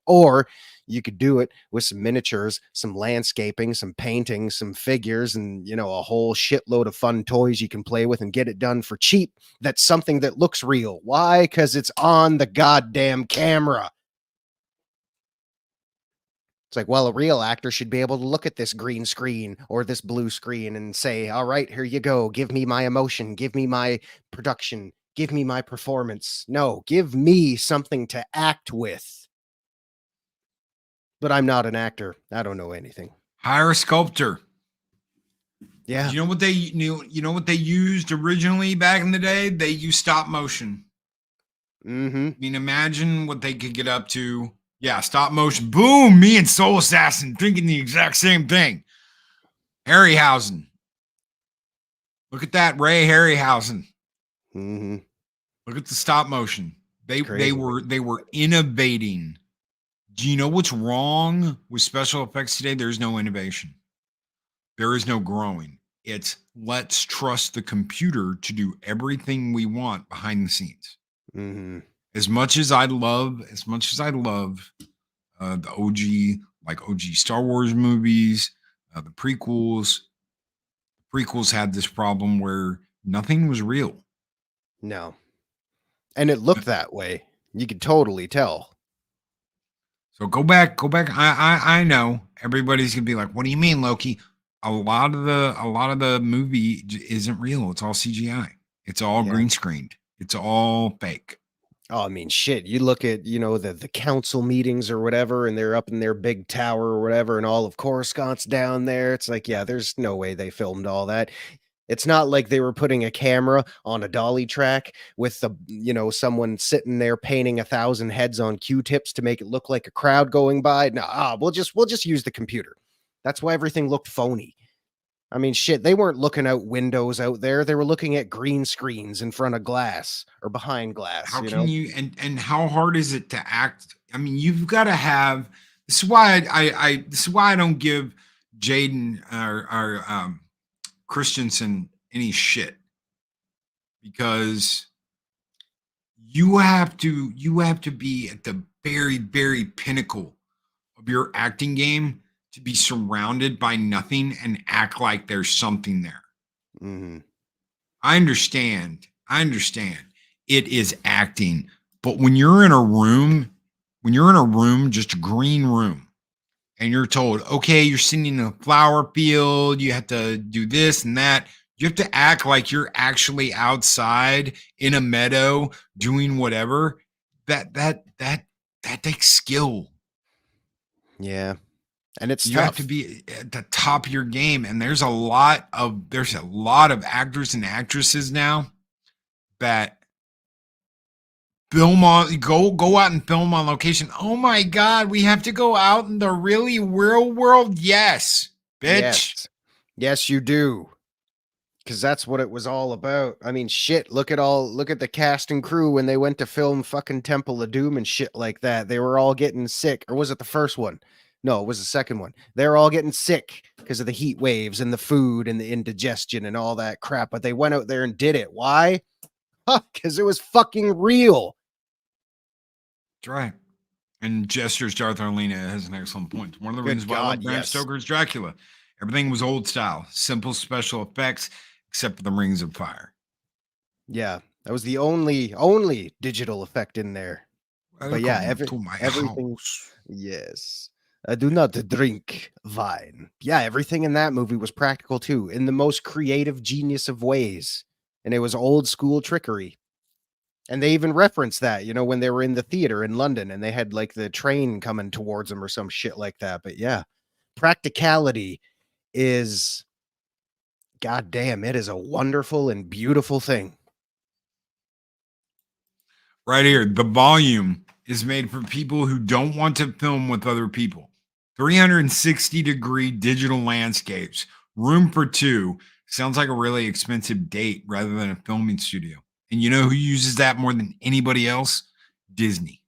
Or you could do it with some miniatures, some landscaping, some painting, some figures, and a whole shitload of fun toys you can play with and get it done for cheap. That's something that looks real. Why? Because it's on the goddamn camera. It's like, well, a real actor should be able to look at this green screen or this blue screen and say, all right, here you go. Give me my emotion. Give me my production. Give me my performance. No, give me something to act with. But I'm not an actor. I don't know anything. Hire a sculptor. Yeah. You know what they what they used originally back in the day? They used stop motion. Mm-hmm. I mean, imagine what they could get up to. Yeah, stop motion. Boom! Me and Soul Assassin thinking the exact same thing. Harryhausen. Look at that, Ray Harryhausen. Mm-hmm. Look at the stop motion. They Crazy. were innovating. Do you know what's wrong with special effects today? There's no innovation. There is no growing. It's let's trust the computer to do everything we want behind the scenes. Mm-hmm. As much as I love the OG Star Wars movies, the prequels had this problem where nothing was real. No. And it looked that way. You could totally tell. So go back. I know everybody's gonna be like, "What do you mean, Loki?" A lot of the movie isn't real. It's all CGI. It's all green screened. It's all fake. Oh, I mean, shit. You look at, the council meetings or whatever, and they're up in their big tower or whatever, and all of Coruscant's down there. It's like, yeah, there's no way they filmed all that. It's not like they were putting a camera on a dolly track with someone sitting there painting 1,000 heads on Q-tips to make it look like a crowd going by. No, we'll just use the computer. That's why everything looked phony. I mean, shit, they weren't looking out windows out there. They were looking at green screens in front of glass or behind glass. How can you and how hard is it to act? I mean, you've got to have. This is why I don't give Jaden or Christensen any shit, because you have to be at the very, very pinnacle of your acting game to be surrounded by nothing and act like there's something there. Mm-hmm. I understand. It is acting, but when you're in a room, just a green room, and you're told, okay, you're sitting in a flower field, you have to do this and that. You have to act like you're actually outside in a meadow doing whatever. That takes skill. Yeah. And it's You tough. have to be at the top of your game. And there's a lot of actors and actresses now that film on go out and film on location. Oh my God, we have to go out in the really real world. Yes, bitch. Yes, you do. Because that's what it was all about. I mean, shit, look at the cast and crew when they went to film fucking Temple of Doom and shit like that. They were all getting sick. Or was it the first one? No, it was the second one. They're all getting sick because of the heat waves and the food and the indigestion and all that crap. But they went out there and did it. Why? Because it was fucking real. That's right. And Jester's Darth Arlena has an excellent point. One of the reasons why I love Bram Stoker's Dracula. Everything was old style, simple special effects, except for the rings of fire. Yeah, that was the only digital effect in there. But yeah, everything. House. Yes. I do not drink wine. Yeah, everything in that movie was practical too, in the most creative, genius of ways. And it was old school trickery. And they even referenced that, when they were in the theater in London and they had like the train coming towards them or some shit like that. But yeah, practicality is, goddamn, it is a wonderful and beautiful thing. Right here, the volume is made for people who don't want to film with other people. 360-degree digital landscapes, room for two. Sounds like a really expensive date rather than a filming studio. And you know who uses that more than anybody else? Disney.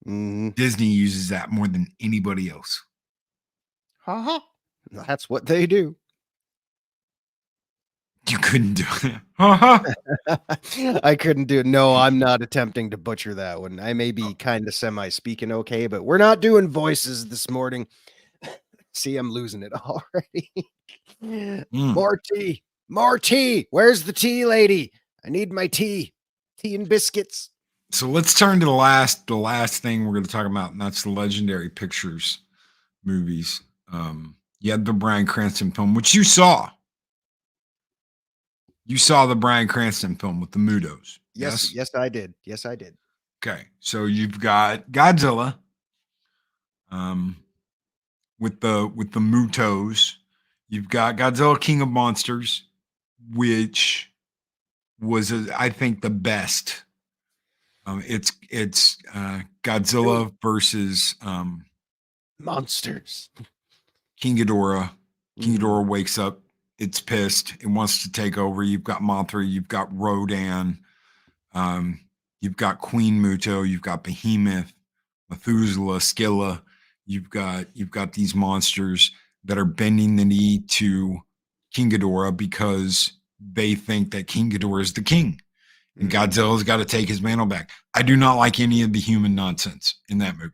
Mm-hmm. Disney uses that more than anybody else. That's what they do. You couldn't do it. Uh-huh. I couldn't do. No, I'm not attempting to butcher that one. I may be kind of semi speaking okay, but we're not doing voices this morning. See, I'm losing it already. More tea. More tea. Where's the tea, lady? I need my tea. Tea and biscuits. So let's turn to the last thing we're going to talk about, and that's the Legendary Pictures movies. You had the Bryan Cranston film, which you saw. You saw the Bryan Cranston film with the Mutos. Yes, I did. Yes, I did. Okay, so you've got Godzilla, with the Mutos. You've got Godzilla King of Monsters, which was I think the best. It's Godzilla versus monsters. King Ghidorah. King Ghidorah wakes up. It's pissed. It wants to take over. You've got Mothra. You've got Rodan. You've got Queen Muto. You've got Behemoth, Methuselah, Skilla. You've got these monsters that are bending the knee to King Ghidorah because they think that King Ghidorah is the king. And Godzilla's got to take his mantle back. I do not like any of the human nonsense in that movie.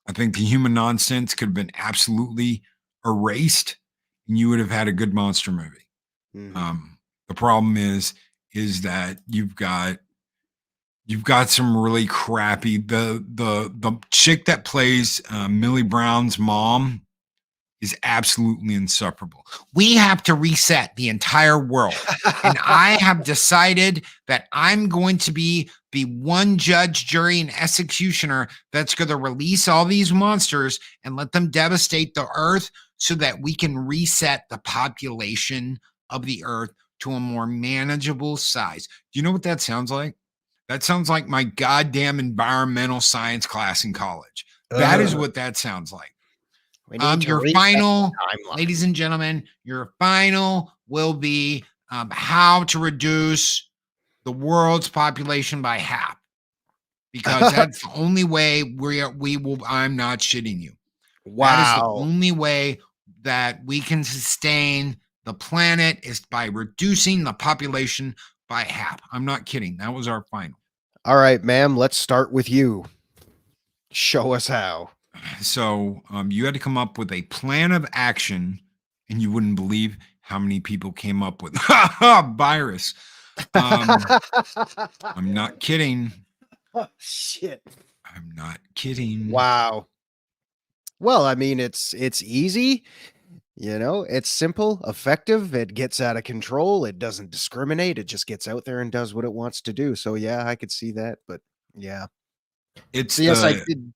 I think the human nonsense could have been absolutely erased, and you would have had a good monster movie. The problem is that you've got some really crappy. The chick that plays Millie Brown's mom is absolutely insufferable. We have to reset the entire world. And I have decided that I'm going to be the one judge, jury, and executioner that's going to release all these monsters and let them devastate the earth so that we can reset the population of the earth to a more manageable size. Do you know what that sounds like? That sounds like my goddamn environmental science class in college. That is what that sounds like. Your final, ladies and gentlemen, your final will be how to reduce the world's population by half, because that's the only way we will. I'm not shitting you. Wow. That is the only way that we can sustain the planet is by reducing the population by half. I'm not kidding. That was our final. All right, ma'am. Let's start with you. Show us how. So you had to come up with a plan of action, and you wouldn't believe how many people came up with virus. I'm not kidding. Oh, shit. I'm not kidding. Wow. Well, I mean, it's easy. You know, it's simple, effective. It gets out of control. It doesn't discriminate. It just gets out there and does what it wants to do. So yeah, I could see that. But yeah, It's so, yes, I did.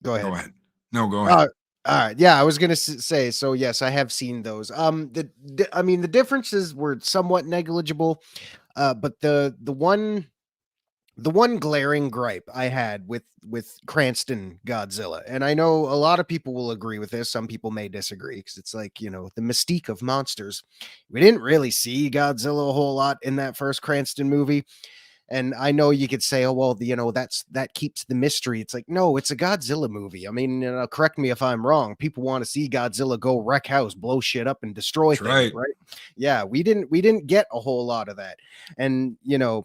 Go ahead. Go ahead. No, go ahead. All right. Yeah, I was gonna say. So yes, I have seen those. I mean, the differences were somewhat negligible. But the one glaring gripe I had with Cranston Godzilla, and I know a lot of people will agree with this. Some people may disagree because it's like, you know, the mystique of monsters. We didn't really see Godzilla a whole lot in that first Cranston movie. And I know you could say, oh, well, you know, that keeps the mystery. It's like, no, it's a Godzilla movie. I mean, you know, correct me if I'm wrong. People want to see Godzilla go wreck house, blow shit up, and destroy things, right? Yeah, we didn't get a whole lot of that. And, you know,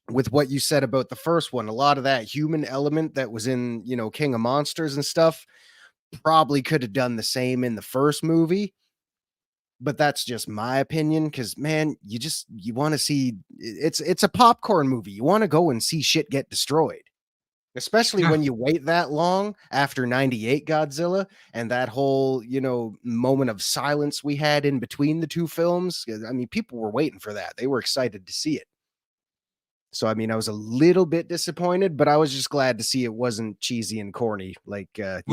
with what you said about the first one, a lot of that human element that was in, you know, King of Monsters and stuff probably could have done the same in the first movie. But that's just my opinion, because man, you want to see it's a popcorn movie. You want to go and see shit get destroyed, especially when you wait that long after 98 Godzilla and that whole, you know, moment of silence we had in between the two films. I mean, people were waiting for that. They were excited to see it. So, I mean, I was a little bit disappointed, but I was just glad to see it wasn't cheesy and corny. Like, they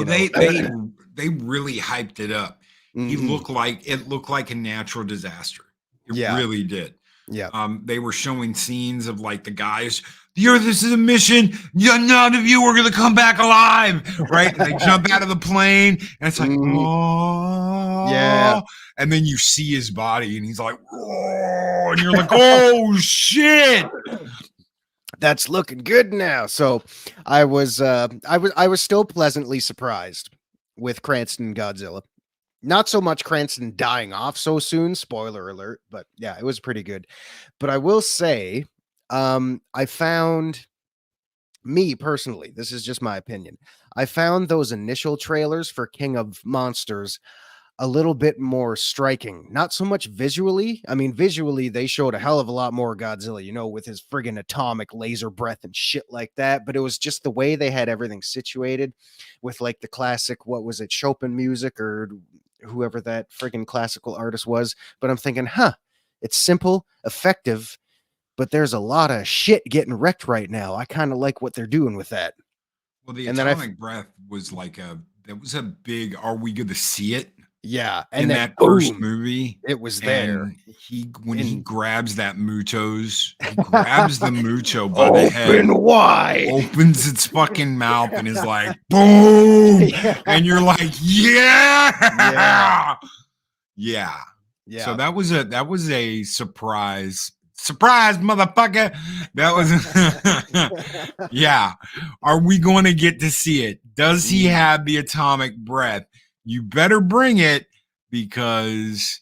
really hyped it up. He looked like a natural disaster. It really did. Yeah. They were showing scenes of like the guys, the Earth, this is a mission. None of you are going to come back alive. Right. And they jump out of the plane and it's like, oh, yeah. And then you see his body and he's like, oh, and you're like, oh shit. That's looking good now. So I was still pleasantly surprised with Cranston Godzilla. Not so much Cranston dying off so soon, spoiler alert, but yeah, it was pretty good. But I will say, I found me personally, this is just my opinion. I found those initial trailers for King of Monsters a little bit more striking. Not so much visually. I mean, visually, they showed a hell of a lot more Godzilla, you know, with his friggin' atomic laser breath and shit like that. But it was just the way they had everything situated with like the classic, what was it, Chopin music or whoever that friggin' classical artist was. But I'm thinking, it's simple, effective, but there's a lot of shit getting wrecked right now. I kind of like what they're doing with that. Well, the And then I atomic breath was like that was a big, are we going to see it? Yeah, In and then that first boom, movie, it was there. and when he In- grabs that muchos, he grabs the mucho by the head, Open wide. opens its fucking mouth, and is like, boom, Yeah. and you're like, yeah, Yeah. So that was a surprise, motherfucker. That was, yeah. Are we going to get to see it? Does he have the atomic breath? You better bring it, because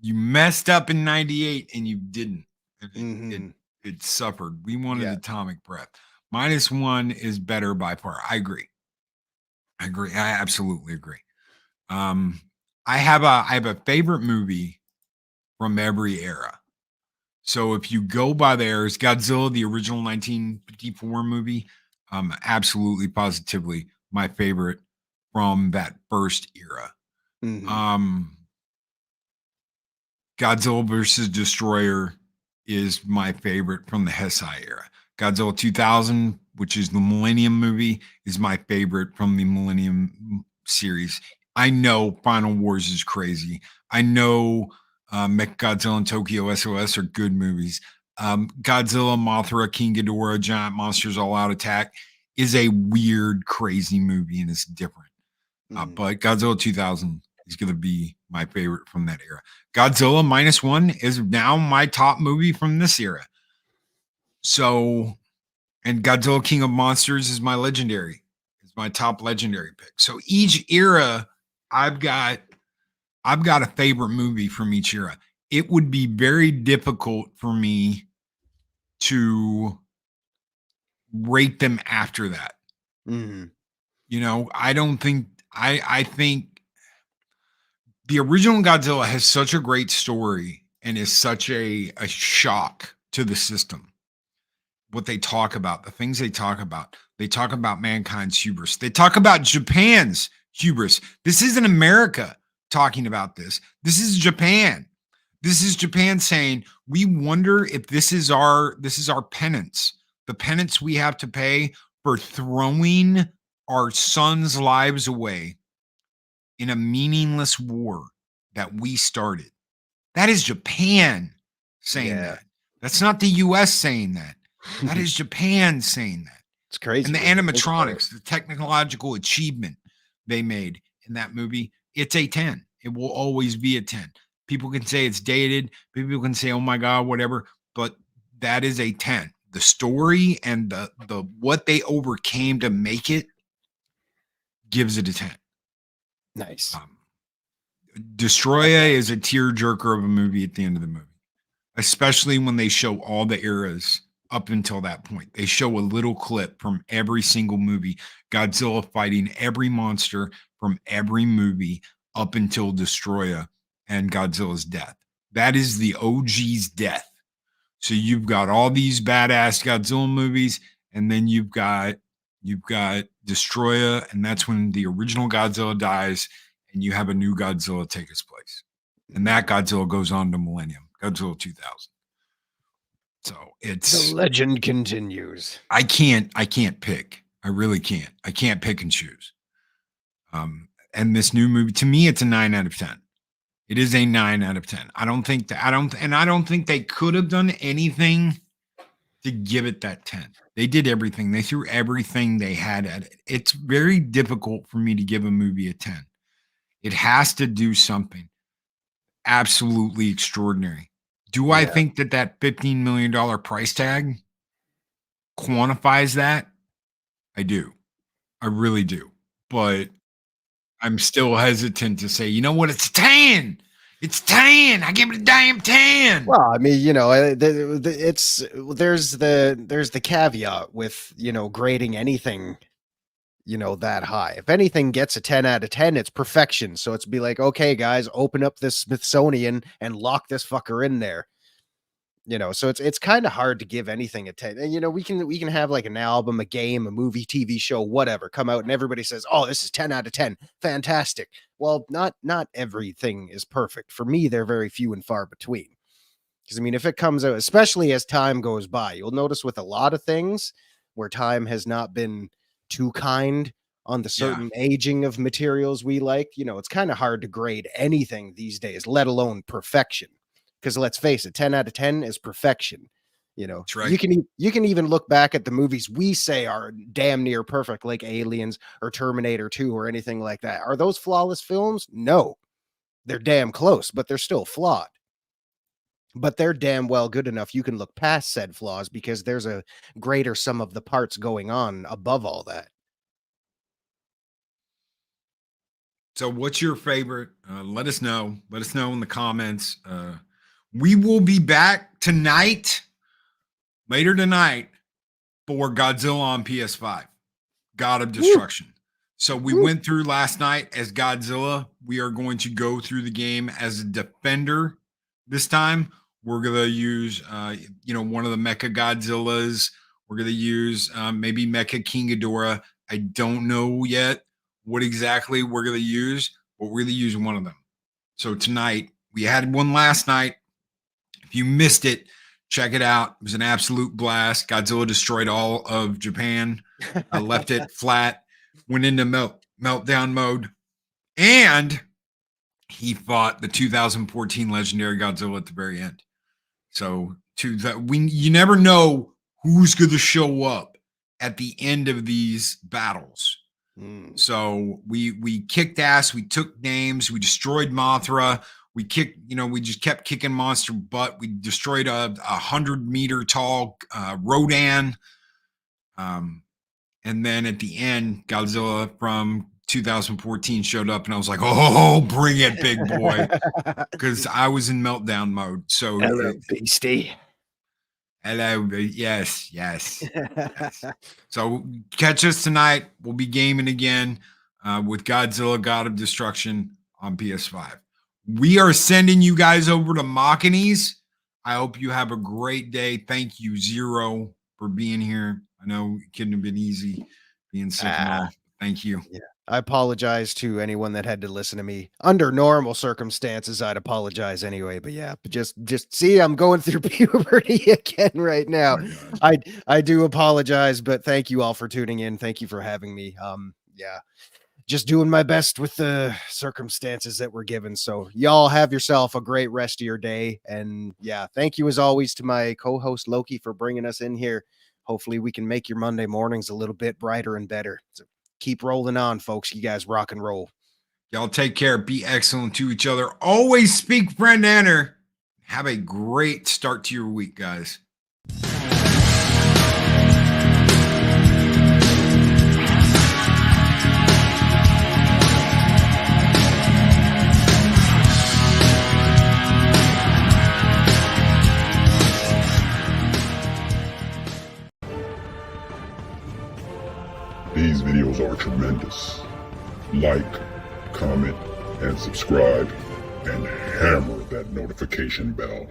you messed up in 98 and you didn't. It suffered. We wanted atomic breath. -1 is better by far. I agree. I absolutely agree. I have a favorite movie from every era. So if you go by there, is Godzilla, the original 1954 movie, absolutely positively my favorite from that first era. Godzilla versus Destroyer is my favorite from the Heisei era. Godzilla 2000, which is the Millennium movie, is my favorite from the Millennium series. I know Final Wars is crazy. I know Mechagodzilla and Tokyo SOS are good movies. Godzilla, Mothra, King Ghidorah, Giant Monsters All Out Attack is a weird, crazy movie, and it's different. But Godzilla 2000 is going to be my favorite from that era. Godzilla -1 is now my top movie from this era. So, and Godzilla King of Monsters is my legendary. It's my top legendary pick. So each era, I've got a favorite movie from each era. It would be very difficult for me to rate them after that. You know, I don't think I think the original Godzilla has such a great story and is such a shock to the system. What they talk about, the things they talk about mankind's hubris. They talk about Japan's hubris. This isn't America talking about this. This is Japan. This is Japan saying, we wonder if this is our penance, the penance we have to pay for throwing our sons' lives away in a meaningless war that we started. That is Japan saying that. That's not the US saying that. That is Japan saying that. It's crazy. And the animatronics, the technological achievement they made in that movie, it's a 10. It will always be a 10. People can say it's dated. People can say, oh my God, whatever. But that is a 10. The story and the what they overcame to make it gives it a 10. Nice. Destroyer is a tearjerker of a movie at the end of the movie, especially when they show all the eras up until that point. They show a little clip from every single movie, Godzilla fighting every monster from every movie up until Destroyer and Godzilla's death. That is the OG's death. So you've got all these badass Godzilla movies, and then you've got Destroyer, and that's when the original Godzilla dies, and you have a new Godzilla take its place. And that Godzilla goes on to Millennium, Godzilla 2000. So it's the legend continues. I can't pick. I really can't. I can't pick and choose. And this new movie, to me, it's a 9 out of 10. It is a 9 out of 10. I don't think they could have done anything to give it that 10. They did everything. They threw everything they had at it. It's very difficult for me to give a movie a 10. It has to do something absolutely extraordinary. Do I think that $15 million price tag quantifies that? I do. I really do. But I'm still hesitant to say, you know what? It's 10. It's 10. I give it a damn 10. Well, I mean, you know, there's the caveat with, you know, grading anything, you know, that high. If anything gets a 10 out of 10, it's perfection. So it's be like, okay, guys, open up this Smithsonian and lock this fucker in there. You know, so it's kind of hard to give anything a 10. And you know, we can have like an album, a game, a movie, TV show, whatever, come out and everybody says, "Oh, this is 10 out of 10. Fantastic." Well, not everything is perfect. For me, they're very few and far between. Because I mean, if it comes out, especially as time goes by, you'll notice with a lot of things where time has not been too kind on the certain aging of materials we like, you know, it's kind of hard to grade anything these days, let alone perfection. Because let's face it, 10 out of 10 is perfection. You know, That's right. You can even look back at the movies we say are damn near perfect, like Aliens or Terminator 2 or anything like that. Are those flawless films? No, they're damn close, but they're still flawed. But they're damn well good enough. You can look past said flaws because there's a greater sum of the parts going on above all that. So what's your favorite? Let us know. Let us know in the comments. We will be back tonight, later tonight, for Godzilla on PS5, God of Destruction. So we went through last night as Godzilla. We are going to go through the game as a defender this time. We're going to use, you know, one of the Mecha Godzillas. We're going to use maybe Mecha King Ghidorah. I don't know yet what exactly we're going to use, but we're going to use one of them. So tonight, we had one last night. If you missed it, check it out. It was an absolute blast. Godzilla destroyed all of Japan, left it flat, went into meltdown mode, and he fought the 2014 legendary Godzilla at the very end. So you never know who's going to show up at the end of these battles. So we kicked ass, we took names, we destroyed Mothra, we just kept kicking monster butt. We destroyed a 100-meter tall Rodan. And then at the end, Godzilla from 2014 showed up, and I was like, oh, bring it, big boy. Because I was in meltdown mode. So Hello, beastie. Hello. Yes. So catch us tonight. We'll be gaming again with Godzilla, God of Destruction on PS5. We are sending you guys over to Machinies. I hope you have a great day. Thank you, Zero, for being here. I know it couldn't have been easy being sick and all. Thank you. Yeah. I apologize to anyone that had to listen to me. Under normal circumstances, I'd apologize anyway. But yeah, just see, I'm going through puberty again right now. Oh I do apologize, but thank you all for tuning in. Thank you for having me. Yeah, just doing my best with the circumstances that we're given. So y'all have yourself a great rest of your day. And yeah, thank you as always to my co-host Loki for bringing us in here. Hopefully we can make your Monday mornings a little bit brighter and better. So keep rolling on, folks. You guys rock and roll. Y'all take care. Be excellent to each other. Always speak friend honor. Have a great start to your week, guys. These videos are tremendous. Like, comment, and subscribe, and hammer that notification bell.